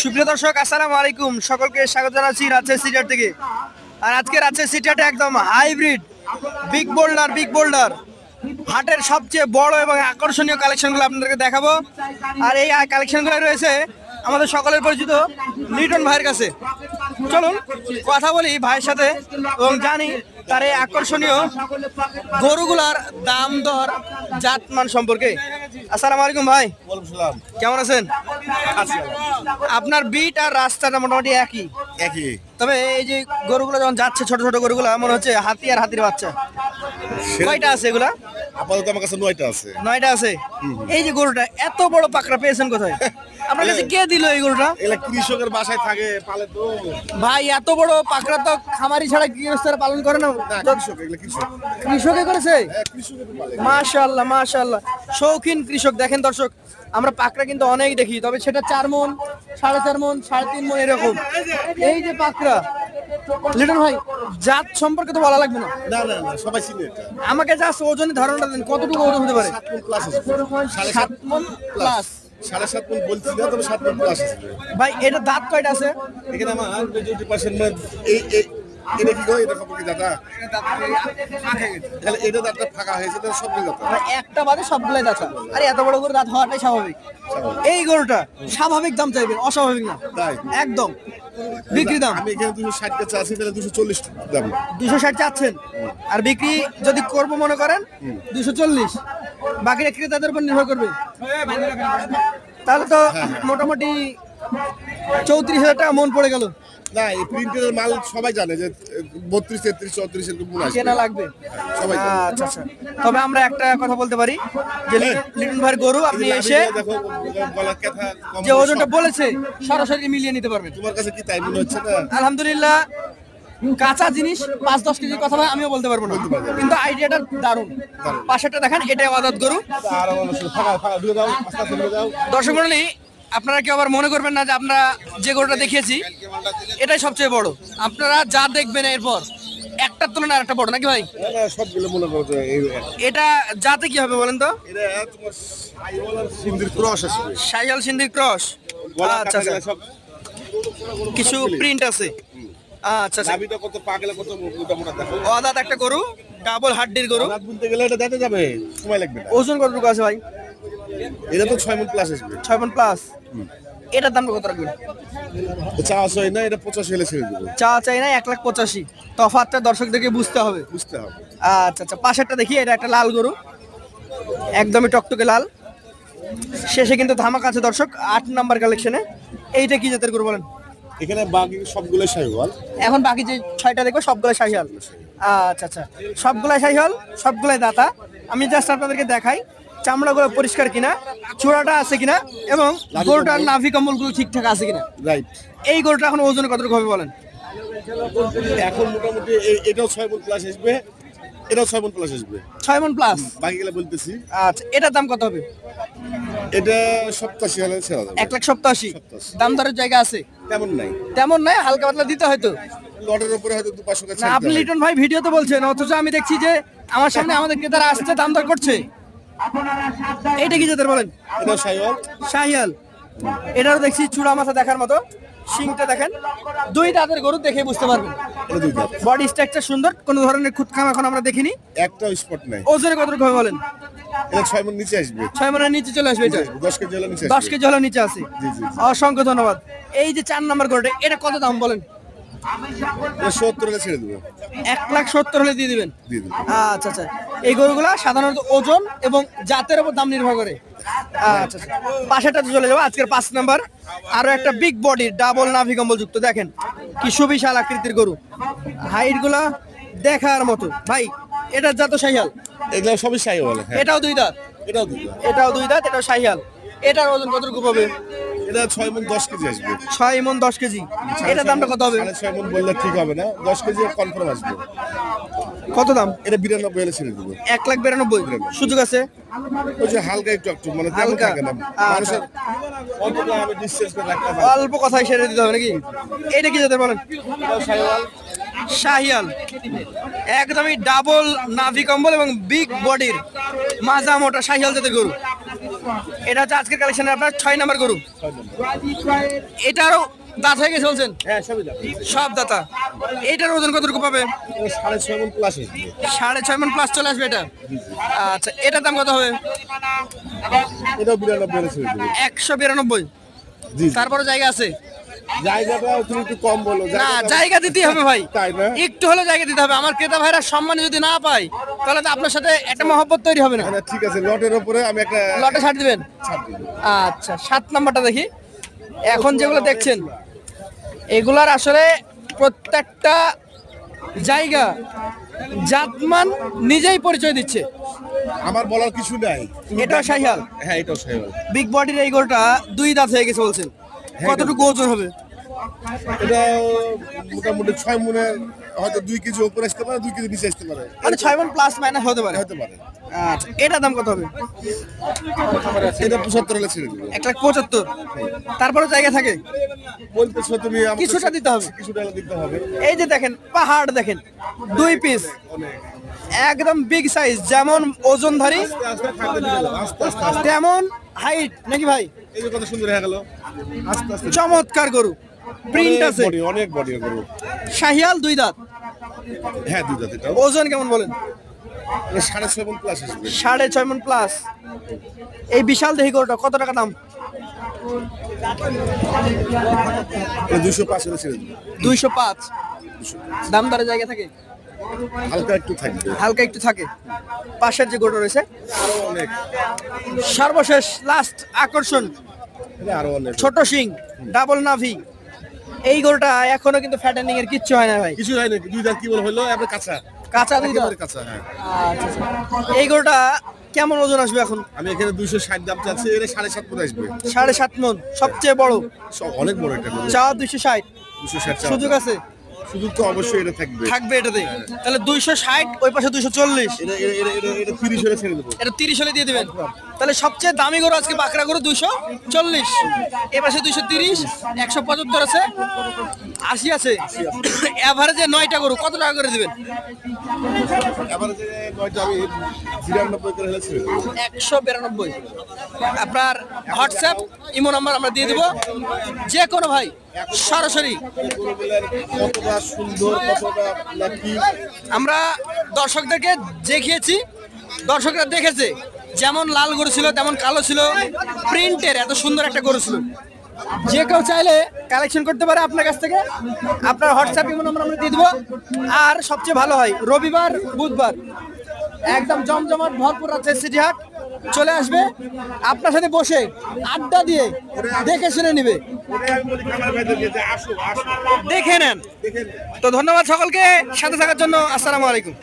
সুপ্রিয় দর্শক, আসসালামু আলাইকুম। সকলকে স্বাগত জানাচ্ছি রাজশাহী সিটিহাট থেকে। আর আজকে রাজশাহী সিটিহাটে একদম হাইব্রিড বিগ বোল্ডার হাটের সবচেয়ে বড় এবং আকর্ষণীয় কালেকশনগুলো আপনাদেরকে দেখাবো। আর এই কালেকশনগুলো রয়েছে আমাদের সকলের পরিচিত লিটন ভাইয়ের কাছে। চলুন কথা বলি ভাইয়ের সাথে এবং জানি তার এই আকর্ষণীয় গরুগুলার দাম দর জাতমান সম্পর্কে। আসসালামু আলাইকুম ভাই, কেমন আছেন? আপনার বিট আর রাস্তাটা মোটামুটি একই একই, তবে এই যে গরুগুলো যখন যাচ্ছে ছোট ছোট গরুগুলো মনে হচ্ছে হাতি আর হাতির বাচ্চা। কয়টা আছে এগুলা? আপাতত আমার কাছে 9টা আছে। 9টা আছে। এই যে গরুটা এত বড় পাকড়া পেয়েছেন কোথায়? আপনার কাছে কে দিল এই গরুটা? এগুলা কৃষকের বাসায় থাকে, পালে তো। ভাই এত বড় পাকড়া তো খামারি ছাড়া গৃহস্থরা পালন করে না। কৃষক, এগুলা কৃষক। কৃষকে করেছে? হ্যাঁ, কৃষকের পালে। মাশাআল্লাহ মাশাআল্লাহ, শৌখিন কৃষক। দেখেন দর্শক, আমরা পাকড়া কিন্তু অনেক দেখি, তবে সেটা 4 মণ, 4.5 মণ, 3.5 মণ এরকম। এই যে পাকড়া, লিটন ভাই জাত সম্পর্কে তো বলা লাগবে না। না না না, সবাই চিনে এটা। আমাকে জাস্ট ওজনের ধারণাটা দেন, কতটুকু ওজন হতে পারে? 7 মণ প্লাস আছে। 7 মণ প্লাস। 7.5 মণ বলছি না, তবে 7 মণ প্লাস আছে। ভাই এটা দাঁত কয়টা আছে? এখানে আমার মেজরিটি পার্সেন্ট এই এটা কি গো, এটা সম্পর্কে দাদা তাহলে এটা দাঁতটা ফাঁকা হয়েছে, তাহলে সব দাঁতা। ভাই একটা বাদে সবগুলাই দাঁত। আরে এত বড় করে দাঁত হওয়াটাই স্বাভাবিক। এই গরুটা স্বাভাবিক দাম চাইবেন, অস্বাভাবিক না তাই একদম। বিক্রি দাম আমি এখানে 260 কে চাচ্ছি, তাহলে 240 দাম। 260 চাচ্ছেন, আর বিক্রি যদি করবো মনে করেন 240। বাকিটা ক্রেতাদের উপর নির্ভর করবে। তাহলে তো মোটামুটি 34,000 টাকা মন পড়ে গেল। না, এই প্রিন্টের মাল সবাই জানে যে 32, 33, 34 এরকম মনে আসবে। কেনা লাগবে। সবাই জানে। আচ্ছা আচ্ছা, তবে আমরা একটা কথা বলতে পারি যে লিটন ভাইয়ের গরু আপনি এসে দেখো গলা কথা কম, যে ওজনটা বলেছে সরাসরি মিলিয়ে নিতে পারবেন। তোমার কাছে কি তাই মনে হচ্ছে না? আলহামদুলিল্লাহ, কাঁচা জিনিস 5-10 কেজির কথা ভাই আমিও বলতে পারবো না, কিন্তু আইডিয়াটা দারুণ। পাশেরটা দেখেন, এটাই আদাত গরু। আর মানুষের ফাঁকা ফাঁকা ঢুকে দাও, আস্তে আস্তে ঢুকে দাও। দর্শক মণ্ডলী, আপনারা কেউ আবার মনে করবেন না যে আমরা যে গরুটা দেখিয়েছি এটাই সবচেয়ে বড়। আপনারা যা দেখবেন এরপর একটার তুলনায় আরেকটা বড়, নাকি ভাই? না, না, সবগুলো মনে করো যে এটা যাতে কি হবে বলেন তো? এটা তোমার সাইওয়াল আর সিন্ধির ক্রস আসবে। শাইয়াল সিন্ধির ক্রস। গলা আচ্ছা কাটা গেলে আচ্ছা, সব কিছু প্রিন্ট আছে। আচ্ছা আচ্ছা, নাভিটা কত পাগলে কত মোটা মোটা দেখো। আদাত একটা গরু, ডাবল হাড্ডির গরু। রাত বলতে গেলে এটা দাঁতে যাবে, সময় লাগবে না। ওজন কতটুকু আছে ভাই? এটা তো 6 মণ প্লাস আসবে। 6 মণ প্লাস। এটার দাম কত রাখবেন? চা আসে না, এটা 85 হলে ছেড়ে দেবো। চা চাই না 1,85,000। তফাৎটা দর্শকদেরকে বুঝতে হবে। বুঝতে হবে। আচ্ছা আচ্ছা, পাশেরটা দেখি, এটা একটা লাল গরু, একদমই টকটকে লাল। শেষে কিন্তু ধামাক আছে দর্শক, 8 নাম্বার কালেকশনে। এইটা কি জাতের গরু বলেন? এখানে বাকি সবগুলো সাইওয়াল। এখন বাকি যে 6টা দেখবো সবগুলাই শাহিওয়াল। আচ্ছা আচ্ছা, সবগুলাই শাহিওয়াল, সবগুলাই দাতা। আমি জাস্ট আপনাদেরকে দেখাই চামড়াগুলো পরিষ্কার কিনা, চূড়াটা আছে কিনা, এবং গরুটার নাভি কম্বলগুলো ঠিকঠাক আছে কিনা। রাইট। এই গরুটা এখন ওজন কতটুকু হবে বলেন? এখন মোটামুটি এটাও 6 মণ প্লাস আসবে, এটাও 6 মণ প্লাস আসবে। 6 মণ প্লাস। বাকি গেলে বলতেছি। আচ্ছা, এটার দাম কত হবে? এটা 87 হলে ছেড়ে দেবো। 1,87,000। দাম দরের জায়গা আছে? তেমন নাই, তেমন নাই, হালকা পাতলা দিতে হয়তো। লটের উপরে হয়তো 2-500 না, কাছে। আপনি লিটন ভাই ভিডিওতে বলছেন, অথচ আমি দেখছি যে আমার সামনে আমাদের ক্রেতারা আসছে, দাম দর করছে। এইটা কি জাতের বলেন? এটা সাইওয়াল। শাহিয়াল। এটারও দেখছি চূড়া মাথা দেখার মতো, শিংটা দেখেন। 2 দাঁতের গরু দেখে বুঝতে পারবেন। এটা 2 দাঁত। বডি স্ট্রাকচার সুন্দর, কোনো ধরনের খুঁতখাম এখন আমরা দেখিনি। একটাও স্পট নাই। ওজনে কতটুকু হবে বলেন? এটা 6 মণ নিচে আসবে। 6 মণের নিচে চলে আসবে এটা। 10 কেজি হলে নিচে 10 আসবে। কেজি হলো নিচে আছে। জি জি। অসংখ্য ধন্যবাদ। এই যে 4 নাম্বার গরুটা, এটা কত দাম বলেন? এটা 70 হলে ছেড়ে দেবো। 1,70,000 হলে দিয়ে দিবেন। দিয়ে দেবো। আচ্ছা আচ্ছা, এই গরুগুলা সাধারণত ওজন এবং জাতের উপর দাম নির্ভর করে। আচ্ছা আচ্ছা, পাশেরটা চলে যাবো আজকের 5 নাম্বার। আরো একটা বিগ বডির ডাবল নাভি কম্বল যুক্ত, দেখেন কি সুবিশাল আকৃতির গরু, হাইট গুলা দেখার মতো। ভাই এটা জাত শাহিয়াল? এগুলো সবই সাইওয়াল। হ্যাঁ, এটাও 2 দাঁত। এটাও 2 দাঁত। এটাও 2 দাঁত, এটাও শাহিয়াল। এটার ওজন কতটুকু হবে? এটা 6 মণ 10 কেজি আসবে। 6 মণ 10 কেজি। এটার দামটা কত হবে? 6.5 মণ বললে ঠিক হবে না, 10 কেজি কনফার্ম আসবে। কত দাম? এটা 92 হলে ছেড়ে দেবো। 1,92,000। সুযোগ আছে? ওই যে হালকা একটু একটু মানে তেমন হালকা। থাকে না মানুষের অন্তত আমি ডিসটেন্স করে রাখতে পারি। অল্প কথাই সেরে দিতে হবে নাকি? এটা কি জাতের বলেন? শাহিয়াল। একদমই ডাবল নাভি কম্বল এবং বিগ বডির মাজা মোটা শাহিয়াল জাতের গরু। এটা হচ্ছে আজকের কালেকশনের আপনার 6 নাম্বার গরু। এটারও দাঁত হয়ে গেছে বলছেন? হ্যাঁ সবই দাম সব দাতা। এটার ওজন কতটুকু পাবে? 6.5 মণ প্লাস আসবে। 6.5 মণ প্লাস চলে আসবে এটা। আচ্ছা, এটার দাম কত হবে? এটাও 92 ছেড়ে দেবো। 192। জি তারপরে জায়গা আছে? জায়গাটা তুমি একটু কম বলো। না, জায়গা দিতেই হবে ভাই। তাই না? একটু হলে জায়গা দিতে হবে। আমার ক্রেতা ভাইরা সম্মান যদি না পায় তাহলে তো আপনার সাথে একটা মহব্বত তৈরি হবে না। ঠিক আছে, লটের উপরে আমি একটা লটে ছাড় দিবেন? ছাড় দিব। আচ্ছা, 7 নাম্বারটা দেখি। এখন যেগুলো দেখছেন এগুলার আসলে প্রত্যেকটা জায়গা জাতমান নিজেই পরিচয় দিচ্ছে। আমার বলার কিছু নাই। এটাও শাহিয়াল? হ্যাঁ এটাও শাহিওয়াল। বিগ বডির এই গরুটা 2 দাঁত হয়ে গেছে বলছেন, কতটুকু ওজন হবে? এটা মোটামুটি 6 মণের, হয়তো 2 কেজি উপরে আসতে পারে, 2 কেজি নিচে আসতে পারে। মানে 6 মণ প্লাস মাইনাস হতে পারে। হতে পারে। আচ্ছা, এটার দাম কত হবে? এটা 75 হলে ছেড়ে দেবো। 1,75,000। তারপরে জায়গা থাকে? বলতেছো তুমি আমাকে কিছুটা দিতে হবে। কিছুটা দিতে হবে। এই যে দেখেন পাহাড়, দেখেন 2 পিস, একদম বিগ সাইজ, যেমন ওজনধারী আস্তে আস্তে থাকতে দিতে হবে, আস্তে আস্তে আস্তে। তেমন হাইট নাকি ভাই? এই যে কত সুন্দর হয়ে গেল। আস্তে আস্তে চমৎকার গরু, প্রিন্ট আছে। অনেক বডি গরু। শাহিয়াল 2 দাঁত। হ্যাঁ 2 দাঁত। এটা ওজন কেমন বলেন? 6.5 মণ প্লাস আসবে। 6.5 মণ প্লাস। এই বিশাল দেহি গরুটা কত টাকা দাম? এটা 205 হলে ছেড়ে দেবো। 205। দাম দরে জায়গা থাকে? হালকা একটু থাকবে। হালকা একটু থাকে। পাশের যে গরুটা রয়েছে আরো অনেক। সর্বশেষ লাস্ট আকর্ষণ, এটা আরো অনেক। ছোট শিং, ডাবল নাভি। এই গরুটা এখনো কিন্তু ফ্যাটেনিং এর কিচ্ছু হয় না ভাই। কিছু হয় নাকি? 2 দাঁত কি বল হলো? আপনার কাঁচা। কাঁচা 2 দাঁত। একেবারে কাঁচা। হ্যাঁ আচ্ছা, আচ্ছা। এই গরুটা কেমন ওজন আসবে এখন? আমি এখানে 260 দাম চাচ্ছি, এটা 7.5 মণ আসবে। 7.5 মণ, সবচেয়ে বড়। সব অনেক বড় এটা গরু। চাওয়া 260। 260 সুযোগ আছে? সুযোগ তো অবশ্যই এটা থাকবে। থাকবে এটাতে। তাহলে 260, ওই পাশে 240। এটা 30 হলে ছেড়ে দেবো। এটা 30 হলে দিয়ে দিবেন। তাহলে সবচেয়ে দামি গরু আজকে বাকরা গরু 240, এ পাশে 230, 175 আছে, 80 আছে। এভারেজে 9টা গরু কত টাকা করে দিবেন? এবারে যে 9টা আমি 92 করে হলে ছেড়ে দেবো। 192। আপনার হোয়াটসঅ্যাপ ইমো নাম্বার আমরা দিয়ে দিব। যে কোনো ভাই সরাসরি গরুগুলোর কতটা সুন্দর, কতটা নাকি আমরা দর্শকদেরকে দেখিয়েছি, দর্শকরা দেখেছে। যেমন লাল গরু ছিল তেমন কালো ছিল, প্রিন্টের এত সুন্দর একটা গরু ছিল। যে কেউ চাইলে কালেকশন করতে পারে আপনার কাছ থেকে। আপনার হোয়াটসঅ্যাপ ইমো নাম্বার আমরা দিয়ে দিব। আর সবচেয়ে ভালো হয় রবিবার বুধবার একদম জমজমাট ভরপুর আছে সিটি হাট। চলে আসবে, আপনার সাথে বসে আড্ডা দিয়ে দেখে শুনে নিবে। আমি বলি খামার ভাইদেরকে যে আসো আসো দেখে নেন। দেখেন। তো ধন্যবাদ সকলকে সাথে থাকার জন্য। আসসালামু আলাইকুম।